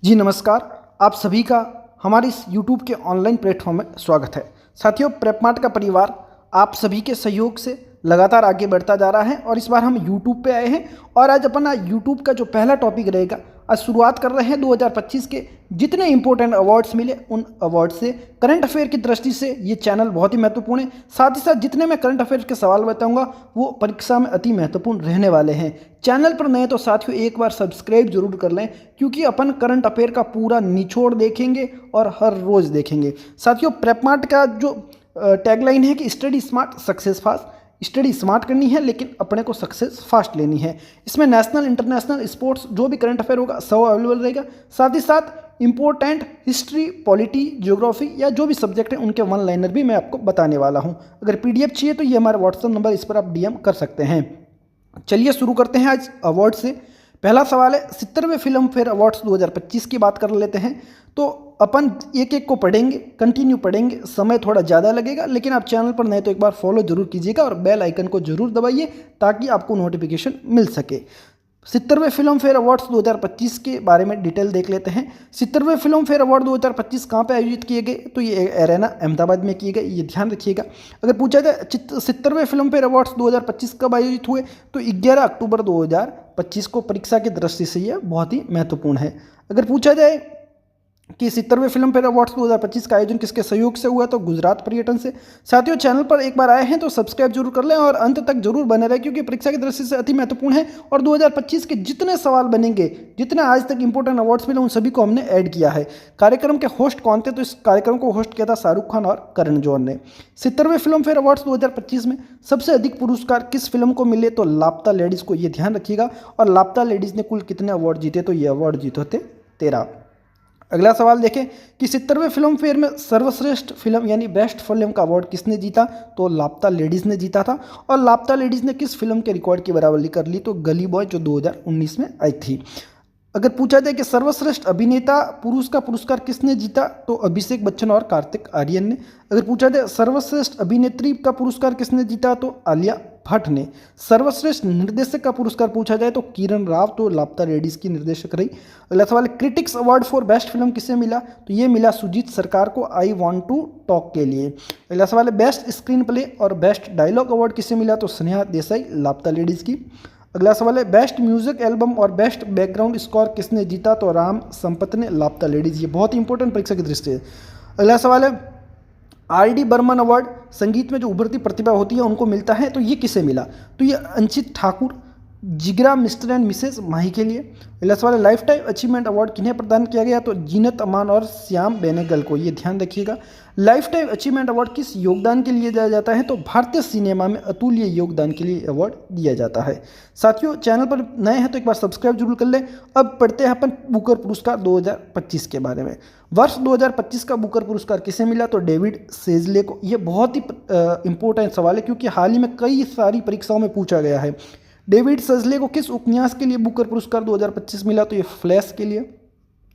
जी नमस्कार। आप सभी का हमारे इस YouTube के ऑनलाइन प्लेटफॉर्म में स्वागत है। साथियों, प्रेपमार्ट का परिवार आप सभी के सहयोग से लगातार आगे बढ़ता जा रहा है और इस बार हम YouTube पे आए हैं और आज अपना YouTube का जो पहला टॉपिक रहेगा, आज शुरुआत कर रहे हैं 2025 के जितने इंपॉर्टेंट अवार्ड्स मिले उन अवार्ड से। करंट अफेयर की दृष्टि से ये चैनल बहुत ही महत्वपूर्ण है। साथ ही साथ जितने मैं करंट अफेयर के सवाल बताऊंगा वो परीक्षा में अति महत्वपूर्ण रहने वाले हैं। चैनल पर नए तो साथियों एक बार सब्सक्राइब जरूर कर लें, क्योंकि अपन करंट अफेयर का पूरा निचोड़ देखेंगे और हर रोज़ देखेंगे। साथियों, प्रेपमार्ट का जो टैगलाइन है कि study smart success fast, study smart करनी है लेकिन अपने को सक्सेस फास्ट लेनी है। इसमें नेशनल इंटरनेशनल स्पोर्ट्स जो भी करंट अफेयर होगा सब अवेलेबल रहेगा। साथ ही साथ इंपॉर्टेंट हिस्ट्री, पॉलिटी, ज्योग्राफी या जो भी सब्जेक्ट है उनके वन लाइनर भी मैं आपको बताने वाला हूं। अगर पीडीएफ चाहिए तो ये हमारा व्हाट्सएप नंबर, इस पर आप डीएम कर सकते हैं। चलिए शुरू करते हैं आज अवार्ड से। पहला सवाल है 70वें फिल्म फेयर अवार्ड्स 2025 की बात कर लेते हैं। तो अपन एक एक को पढ़ेंगे, कंटिन्यू पढ़ेंगे, समय थोड़ा ज़्यादा लगेगा, लेकिन आप चैनल पर नए तो एक बार फॉलो जरूर कीजिएगा और बेल आइकन को जरूर दबाइए ताकि आपको नोटिफिकेशन मिल सके। 70वें फिल्म फेयर अवार्ड्स 2025 के बारे में डिटेल देख लेते हैं। 70वें फिल्म फेयर अवार्ड 2025 कहाँ पे आयोजित किए गए, तो ये एरेना अहमदाबाद में किए गए, ये ध्यान रखिएगा। अगर पूछा जाए 70वें फिल्म फेयर अवार्ड्स 2025 कब आयोजित हुए, तो 11 अक्टूबर 2025 को। परीक्षा की दृष्टि से ये बहुत ही महत्वपूर्ण है। अगर पूछा जाए कि 70वें फिल्म फेयर अवार्ड्स 2025 का आयोजन किसके सहयोग से हुआ, तो गुजरात पर्यटन से। साथियों, चैनल पर एक बार आए हैं तो सब्सक्राइब जरूर कर लें और अंत तक जरूर बने रहे, क्योंकि परीक्षा की दृष्टि से अति महत्वपूर्ण है। और 2025 के जितने सवाल बनेंगे, जितने आज तक इंपॉर्टेंट अवार्ड्स मिले, उन सभी को हमने ऐड किया है। कार्यक्रम के होस्ट कौन थे, तो इस कार्यक्रम को होस्ट किया था शाहरुख खान और करण जौहर ने। 70वें फिल्म फेयर अवार्ड्स 2025 में सबसे अधिक पुरस्कार किस फिल्म को मिले, तो लापता लेडीज को, ये ध्यान रखिएगा। और लापता लेडीज ने कुल कितने अवार्ड जीते, तो ये अवार्ड जीते थे 13। अगला सवाल देखें कि 70वें फिल्म फेयर में सर्वश्रेष्ठ फिल्म यानी बेस्ट फिल्म का अवार्ड किसने जीता, तो लापता लेडीज़ ने जीता था। और लापता लेडीज़ ने किस फिल्म के रिकॉर्ड की बराबरी कर ली, तो गली बॉय, जो 2019 में आई थी। अगर पूछा जाए कि सर्वश्रेष्ठ अभिनेता पुरुष का पुरस्कार किसने जीता, तो अभिषेक बच्चन और कार्तिक आर्यन ने। अगर पूछा जाए सर्वश्रेष्ठ अभिनेत्री का पुरस्कार किसने जीता, तो आलिया भट्ट ने। सर्वश्रेष्ठ निर्देशक का पुरस्कार पूछा जाए तो किरण राव, तो लापता लेडीज की निर्देशक रही। अगला सवाल, critics award for best film किसे मिला, तो ये मिला सुजीत सरकार को आई वॉन्ट टू टॉक के लिए। अगला सवाल है बेस्ट स्क्रीन प्ले और बेस्ट डायलॉग अवार्ड किसे मिला, तो स्नेहा देसाई, लापता लेडीज की। अगला सवाल है बेस्ट म्यूजिक एल्बम और बेस्ट बैकग्राउंड स्कोर किसने जीता, तो राम संपत ने, लापता लेडीज। ये बहुत ही इंपॉर्टेंट परीक्षा की दृष्टि से। अगला सवाल है आर.डी. बर्मन अवार्ड संगीत में जो उभरती प्रतिभा होती है उनको मिलता है, तो ये किसे मिला, तो ये अंशित ठाकुर, जिगरा मिस्टर एंड मिसेस माही के लिए। अगला सवाल है लाइफ टाइम अचीवमेंट अवार्ड किन्हें प्रदान किया गया, तो जीनत अमान और श्याम बेनेगल को, ये ध्यान रखिएगा। लाइफ टाइम अचीवमेंट अवार्ड किस योगदान के लिए दिया जाता है, तो भारतीय सिनेमा में अतुल्य योगदान के लिए अवार्ड दिया जाता है। साथियों, चैनल पर नए हैं तो एक बार सब्सक्राइब जरूर कर लें। अब पढ़ते हैं अपन बुकर पुरस्कार 2025 के बारे में। वर्ष 2025 का बुकर पुरस्कार किसे मिला, तो डेविड सेजले को। ये बहुत ही इंपॉर्टेंट सवाल है, क्योंकि हाल ही में कई सारी परीक्षाओं में पूछा गया है। डेविड सेजले को किस उपन्यास के लिए बुकर पुरस्कार 2025 मिला, तो ये फ्लैश के लिए।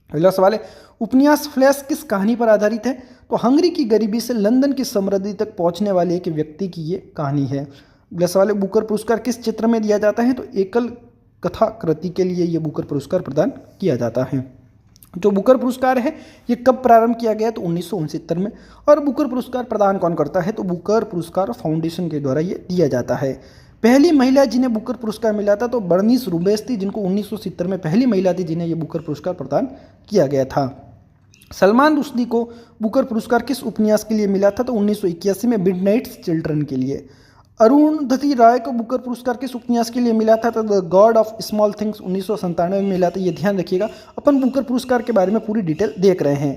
अगला सवाल है उपन्यास फ्लैश किस कहानी पर आधारित है, तो हंगरी की गरीबी से लंदन की समृद्धि तक पहुंचने वाले एक व्यक्ति की ये कहानी है। अगला सवाल है बुकर पुरस्कार किस क्षेत्र में दिया जाता है, तो एकल कथा कृति के लिए ये बुकर पुरस्कार प्रदान किया जाता है। जो बुकर पुरस्कार है ये कब प्रारंभ किया गया, तो 1969 में। और बुकर पुरस्कार प्रदान कौन करता है, तो बुकर पुरस्कार फाउंडेशन के द्वारा ये दिया जाता है। पहली महिला जिन्हें बुकर पुरस्कार मिला था, तो बर्नीस रूबेस थी, जिनको 1970 में पहली महिला थी जिन्हें ये बुकर पुरस्कार प्रदान किया गया था। सलमान रुश्दी को बुकर पुरस्कार किस उपन्यास के लिए मिला था, तो 1981 में मिडनाइट्स चिल्ड्रन के लिए। अरुंधति राय को बुकर पुरस्कार किस उपन्यास के लिए मिला था, तो the God of small things 1997 में मिला था। ये ध्यान रखिएगा, अपन बुकर पुरस्कार के बारे में पूरी डिटेल देख रहे हैं।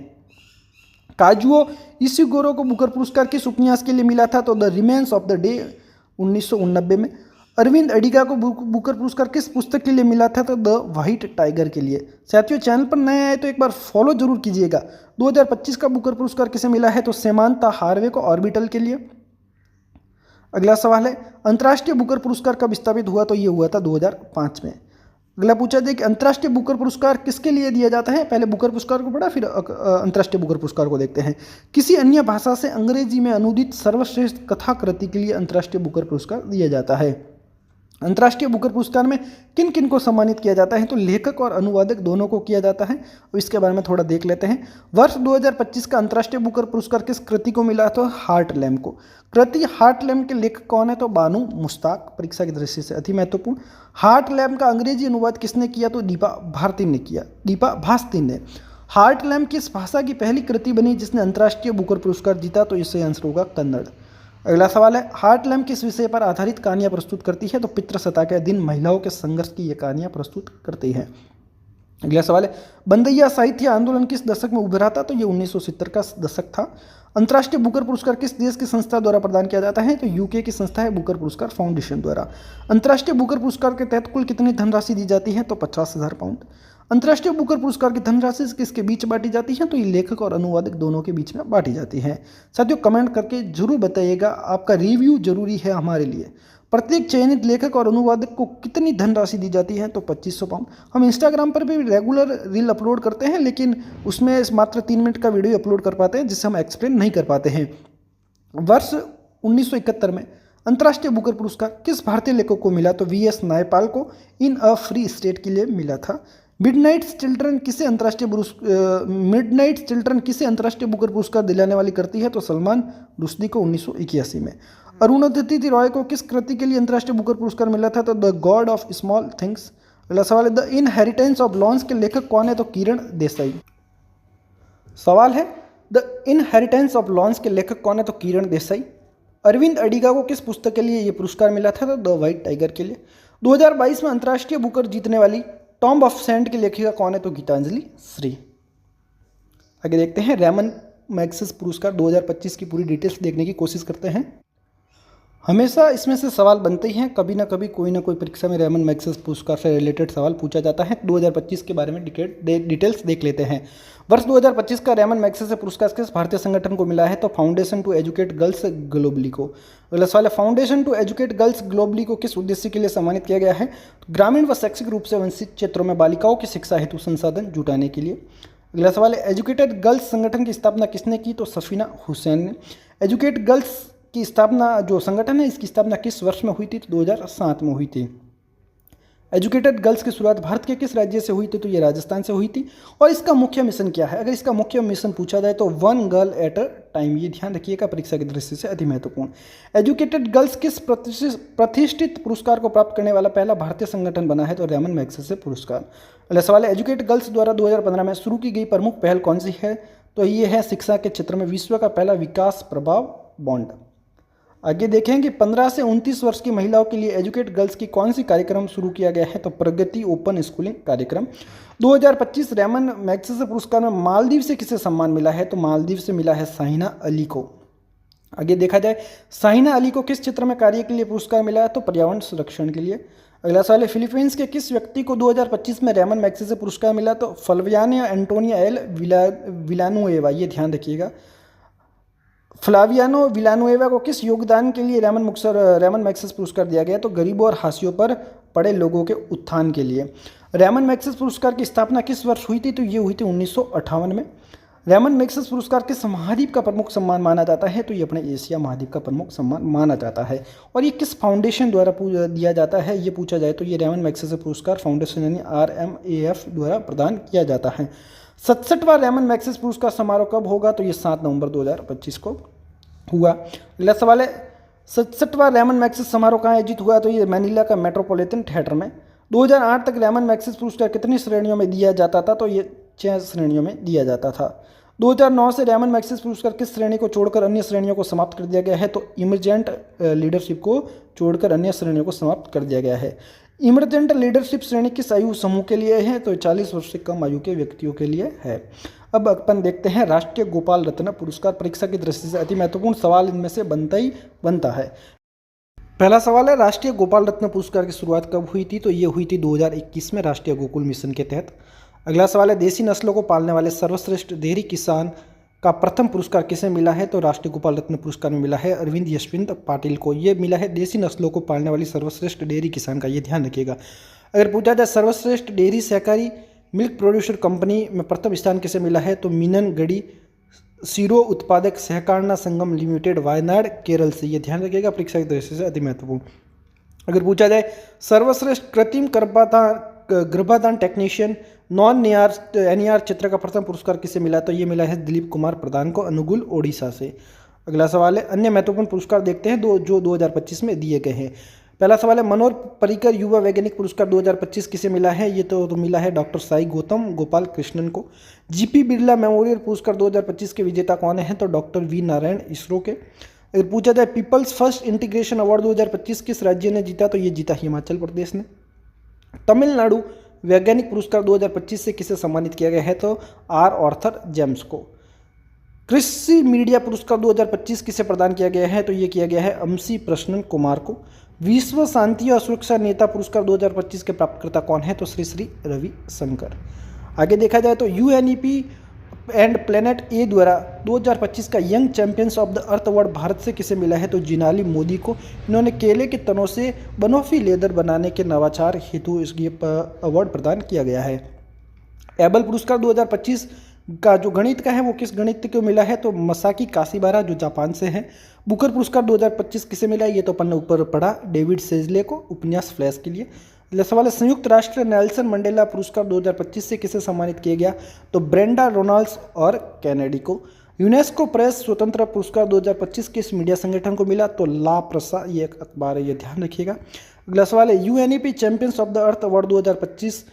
काजुओ इशिगोरो को बुकर पुरस्कार किस उपन्यास के लिए मिला था, तो the remains of the day 1989 में। अरविंद अडिगा को बुकर पुरस्कार किस पुस्तक के लिए मिला था, तो द व्हाइट टाइगर के लिए। साथियों, चैनल पर नए आए तो एक बार फॉलो जरूर कीजिएगा। 2025 का बुकर पुरस्कार किसे मिला है, तो सेमांता हार्वे को ऑर्बिटल के लिए। अगला सवाल है अंतर्राष्ट्रीय बुकर पुरस्कार कब स्थापित हुआ, तो ये हुआ था 2005 में। अगला पूछा जाए कि अंतर्राष्ट्रीय बुकर पुरस्कार किसके लिए दिया जाता है। पहले बुकर पुरस्कार को पढ़ा, फिर अंतर्राष्ट्रीय बुकर पुरस्कार को देखते हैं। किसी अन्य भाषा से अंग्रेजी में अनुदित सर्वश्रेष्ठ कथा कृति के लिए अंतर्राष्ट्रीय बुकर पुरस्कार दिया जाता है। अंतर्राष्ट्रीय बुकर पुरस्कार में किन किन को सम्मानित किया जाता है, तो लेखक और अनुवादक दोनों को किया जाता है। और इसके बारे में थोड़ा देख लेते हैं। वर्ष 2025 का अंतर्राष्ट्रीय बुकर पुरस्कार किस कृति को मिला, तो हार्टलैम को। कृति हार्टलैम के लेखक कौन है, तो बानू मुश्ताक, परीक्षा की दृष्टि से अति महत्वपूर्ण। हार्टलैम का अंग्रेजी अनुवाद किसने किया, तो दीपा भारती ने किया, दीपा भास्ती ने। हार्टलैम किस भाषा की पहली कृति बनी जिसने अंतर्राष्ट्रीय बुकर पुरस्कार जीता, तो इससे आंसर होगा कन्नड़। अगला सवाल है, हार्टलैम किस विषय पर आधारित कहानियां प्रस्तुत करती है, तो पितृसत्ता के दिन महिलाओं के संघर्ष की ये कहानियां प्रस्तुत करती है। अगला सवाल है, बंदैया साहित्य आंदोलन किस दशक में उभरा था, तो ये 1970 का दशक था। अंतर्राष्ट्रीय बुकर पुरस्कार किस देश की संस्था द्वारा प्रदान किया जाता है, तो यूके की संस्था है बुकर पुरस्कार फाउंडेशन द्वारा। अंतर्राष्ट्रीय बुकर पुरस्कार के तहत कुल कितनी धनराशि दी जाती है, तो 50,000 पाउंड। अंतर्राष्ट्रीय बुकर पुरस्कार की धनराशि किसके बीच बांटी जाती है, तो ये लेखक और अनुवादक दोनों के बीच में बांटी जाती है। साथियों कमेंट करके जरूर बताइएगा, आपका रिव्यू जरूरी है हमारे लिए। प्रत्येक चयनित लेखक और अनुवादक को कितनी धनराशि दी जाती है, तो 2500 पाउंड। हम इंस्टाग्राम पर भी रेगुलर रील अपलोड करते हैं, लेकिन उसमें मात्र 3 मिनट का वीडियो अपलोड कर पाते हैं, जिससे हम एक्सप्लेन नहीं कर पाते हैं। वर्ष 1971 में अंतर्राष्ट्रीय बुकर पुरस्कार किस भारतीय लेखक को मिला, तो वीएस नायपाल को इन अ फ्री स्टेट के लिए मिला था। मिडनाइट चिल्ड्रन किसे अंतर्राष्ट्रीय बुकर पुरस्कार दिलाने वाली करती है, तो सलमान रुश्दी को 1981 में। अरुणधति रॉय को किस कृति के लिए अंतर्राष्ट्रीय बुकर पुरस्कार मिला था, तो the God of small things. अगला सवाल है, द इनहेरिटेंस ऑफ लॉन्स के लेखक कौन है, तो किरण देसाई। सवाल है, द इनहेरिटेंस ऑफ लॉन्स के लेखक कौन है, तो किरण देसाई। अरविंद अडिगा को किस पुस्तक के लिए यह पुरस्कार मिला था, तो द व्हाइट टाइगर के लिए। 2022 में अंतर्राष्ट्रीय बुकर जीतने वाली टॉम्ब ऑफ सेंट की लेखिका कौन है, तो गीतांजलि श्री। आगे देखते हैं, रेमन मैग्सेसे पुरस्कार 2025 की पूरी डिटेल्स देखने की कोशिश करते हैं। हमेशा इसमें से सवाल बनते ही हैं, कभी ना कभी कोई ना कोई परीक्षा में रेमन मैग्सेसे पुरस्कार से रिलेटेड सवाल पूछा जाता है। 2025 के बारे में डिटेल्स देख लेते हैं। वर्ष 2025 का रेमन मैग्सेसे पुरस्कार किस भारतीय संगठन को मिला है, तो foundation to educate girls globally को। अगला सवाल है, foundation to educate girls globally को किस उद्देश्य के लिए सम्मानित किया गया है, ग्रामीण व शैक्षिक रूप से वंचित क्षेत्रों में बालिकाओं की शिक्षा हेतु संसाधन जुटाने के लिए। अगला सवाल है, एजुकेटेड गर्ल्स संगठन की स्थापना किसने की, तो सफीना हुसैन ने। एजुकेट गर्ल्स की स्थापना जो संगठन है, इसकी स्थापना किस वर्ष में हुई थी, तो 2007 में हुई थी। एजुकेटेड गर्ल्स की शुरुआत भारत के किस राज्य से हुई थी, तो ये राजस्थान से हुई थी। और इसका मुख्य मिशन क्या है, अगर इसका मुख्य मिशन पूछा जाए तो one girl at a time, ये ध्यान रखिएगा, परीक्षा की दृष्टि से अति महत्वपूर्ण। एजुकेटेड गर्ल्स किस प्रतिष्ठित पुरस्कार को प्राप्त करने वाला पहला भारतीय संगठन बना है, तो रेमन मैग्सेसे पुरस्कार। अगला सवाल है, एजुकेट गर्ल्स द्वारा 2015 में शुरू की गई प्रमुख पहल कौन सी है, तो ये है शिक्षा के क्षेत्र में विश्व का पहला विकास प्रभाव बॉन्ड। आगे देखें कि 15 से 29 वर्ष की महिलाओं के लिए एजुकेट गर्ल्स की कौन सी कार्यक्रम शुरू किया गया है, तो प्रगति ओपन स्कूलिंग कार्यक्रम। 2025 रेमन मैग्सेसे पुरस्कार में मालदीव से किसे सम्मान मिला है, तो मालदीव से मिला है शाहिना अली को। आगे देखा जाए, शाहिना अली को किस क्षेत्र में कार्य के लिए पुरस्कार मिला है, तो पर्यावरण संरक्षण के लिए। अगला सवाल है, फिलीपींस के किस व्यक्ति को 2025 में रेमन मैग्सेसे पुरस्कार मिला, तो फ्लावियानो एंटोनिया एल विलानुएवा, ये ध्यान रखिएगा। फ्लावियानो विलानुएवा को किस योगदान के लिए रेमन मैग्सेसे पुरस्कार दिया गया, तो गरीबों और हाशियों पर पड़े लोगों के उत्थान के लिए। रेमन मैग्सेसे पुरस्कार की स्थापना किस वर्ष हुई थी, तो ये हुई थी 1958 में। रेमन मैग्सेसे पुरस्कार किस महाद्वीप का प्रमुख सम्मान माना जाता है, तो ये अपने एशिया महाद्वीप का प्रमुख सम्मान माना जाता है। और ये किस फाउंडेशन द्वारा दिया जाता है, ये पूछा जाए तो ये रेमन मैग्सेसे पुरस्कार फाउंडेशन यानी RMAF द्वारा प्रदान किया जाता है। 67वां रेमन मैग्सेसे पुरस्कार समारोह कब होगा, तो ये 7 नवंबर 2025 को हुआ। अगला सवाल है, 67वां रेमन मैग्सेसे समारोह कहाँ आयोजित हुआ, तो ये मैनिला का मेट्रोपॉलिटन थिएटर में। 2008 तक रेमन मैग्सेसे पुरस्कार कितनी श्रेणियों में दिया जाता था, तो ये 6 श्रेणियों में दिया जाता था। 2009 से रेमन मैग्सेसे पुरस्कार किस श्रेणी को छोड़कर अन्य श्रेणियों को समाप्त कर दिया गया है, तो इमर्जेंट लीडरशिप को छोड़कर अन्य श्रेणियों को समाप्त कर दिया गया है। इमर्जेंट लीडरशिप श्रेणी किस आयु समूह के लिए है, तो 40 वर्ष से कम आयु के व्यक्तियों के लिए है। अब अपन देखते हैं राष्ट्रीय गोपाल रत्न पुरस्कार, परीक्षा की दृष्टि से अति महत्वपूर्ण सवाल इनमें से बनता है। पहला सवाल है, राष्ट्रीय गोपाल रत्न पुरस्कार की शुरुआत कब हुई थी, तो ये हुई थी 2021 में राष्ट्रीय गोकुल मिशन के तहत। अगला सवाल है, देसी नस्लों को पालने वाले सर्वश्रेष्ठ डेयरी किसान का प्रथम पुरस्कार किसे मिला है, तो राष्ट्रीय गोपाल रत्न पुरस्कार में मिला है अरविंद यशवंत पाटिल को। ये मिला है देसी नस्लों को पालने वाली सर्वश्रेष्ठ डेयरी किसान का, ये ध्यान रखिएगा। अगर पूछा जाए सर्वश्रेष्ठ डेयरी सहकारी मिल्क प्रोड्यूसर कंपनी में प्रथम स्थान किसे मिला है, तो मीननगढ़ी सीरो उत्पादक सहकारना संगम लिमिटेड वायनाड केरल से, ये ध्यान रखिएगा, परीक्षा की दृष्टि से अति महत्वपूर्ण। अगर पूछा जाए सर्वश्रेष्ठ कृत्रिम गर्भाधान टेक्नीशियन नॉन NER चित्र का प्रथम पुरस्कार किसे मिला, तो ये मिला है दिलीप कुमार प्रधान को, अनुगुल ओडिशा से। अगला सवाल है अन्य महत्वपूर्ण पुरस्कार देखते हैं जो 2025 में दिए गए हैं। पहला सवाल है मनोहर पर्रिकर युवा वैज्ञानिक पुरस्कार 2025 किसे मिला है, ये तो मिला है डॉक्टर साई गौतम गोपाल कृष्णन को। जीपी बिरला मेमोरियल पुरस्कार 2025 के विजेता कौन है, तो डॉक्टर वी नारायण इसरो के। अगर पूछा जाए पीपल्स फर्स्ट इंटीग्रेशन अवार्ड 2025 किस राज्य ने जीता, तो ये जीता हिमाचल प्रदेश ने। तमिलनाडु वैज्ञानिक पुरस्कार 2025 से किसे सम्मानित किया गया है, तो आर ऑर्थर जेम्स को। कृषि मीडिया पुरस्कार 2025 किसे प्रदान किया गया है, तो ये किया गया है अमसी प्रश्नन कुमार को। विश्व शांति और सुरक्षा नेता पुरस्कार 2025 के प्राप्तकर्ता कौन है, तो श्री श्री रवि शंकर। आगे देखा जाए तो UNEP एंड प्लेनेट ए द्वारा 2025 का young champions of the earth award Bharat से किसे मिला है, तो जिनाली मोदी को। इन्होंने केले के तनों से बनोफी लेदर बनाने के नवाचार हेतु इसकी अवार्ड प्रदान किया गया है। एबल पुरस्कार 2025 का जो गणित का है वो किस गणित को मिला है, तो मसाकी काशीबारा जो जापान से है। बुकर पुरस्कार 2025 किसे मिला है, ये तो अपन ने ऊपर पढ़ा, डेविड सेजले को, उपन्यास फ्लैश के लिए। अगला सवाल है संयुक्त राष्ट्र नेल्सन मंडेला पुरस्कार 2025 से किसे सम्मानित किया गया, तो ब्रेंडा रोनाल्ड्स और कैनेडी को। यूनेस्को प्रेस स्वतंत्रता पुरस्कार 2025 किस मीडिया संगठन को मिला, तो ला प्रसा, ये एक अखबार है, ये ध्यान रखिएगा। अगला सवाल है UNEP champions of the earth award 2025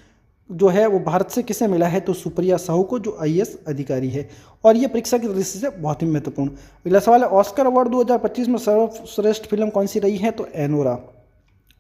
जो है वो भारत से किसे मिला है, तो सुप्रिया साहू को, जो IAS अधिकारी है, और ये परीक्षा की दृष्टि से बहुत ही महत्वपूर्ण। अगला सवाल है ऑस्कर अवार्ड 2025 में सर्वश्रेष्ठ फिल्म कौन सी रही है, तो एनोरा।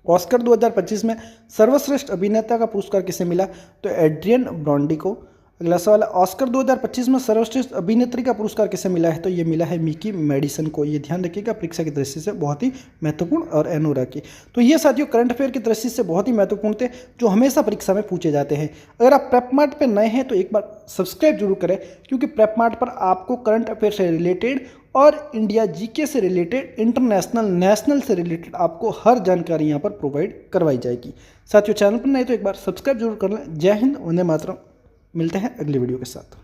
ऑस्कर 2025 में सर्वश्रेष्ठ अभिनेता का पुरस्कार किसे मिला, तो एड्रियन ब्रॉन्डी को। अगला सवाल है ऑस्कर 2025 में सर्वश्रेष्ठ अभिनेत्री का पुरस्कार किसे मिला है, तो ये मिला है मिकी मेडिसन को। ये ध्यान रखिएगा, परीक्षा की दृष्टि से बहुत ही महत्वपूर्ण और एनोरा की। तो ये साथियों करंट अफेयर की दृष्टि से बहुत ही महत्वपूर्ण थे, जो हमेशा परीक्षा में पूछे जाते हैं। अगर आप प्रेपमार्ट पर नए हैं तो एक बार सब्सक्राइब जरूर करें, क्योंकि प्रेपमार्ट पर आपको करंट अफेयर से रिलेटेड और इंडिया GK से रिलेटेड, इंटरनेशनल, नेशनल से रिलेटेड आपको हर जानकारी यहाँ पर प्रोवाइड करवाई जाएगी। साथियों चैनल पर नए तो एक बार सब्सक्राइब जरूर कर लें। जय हिंद, वंदे मातरम। मिलते हैं अगली वीडियो के साथ।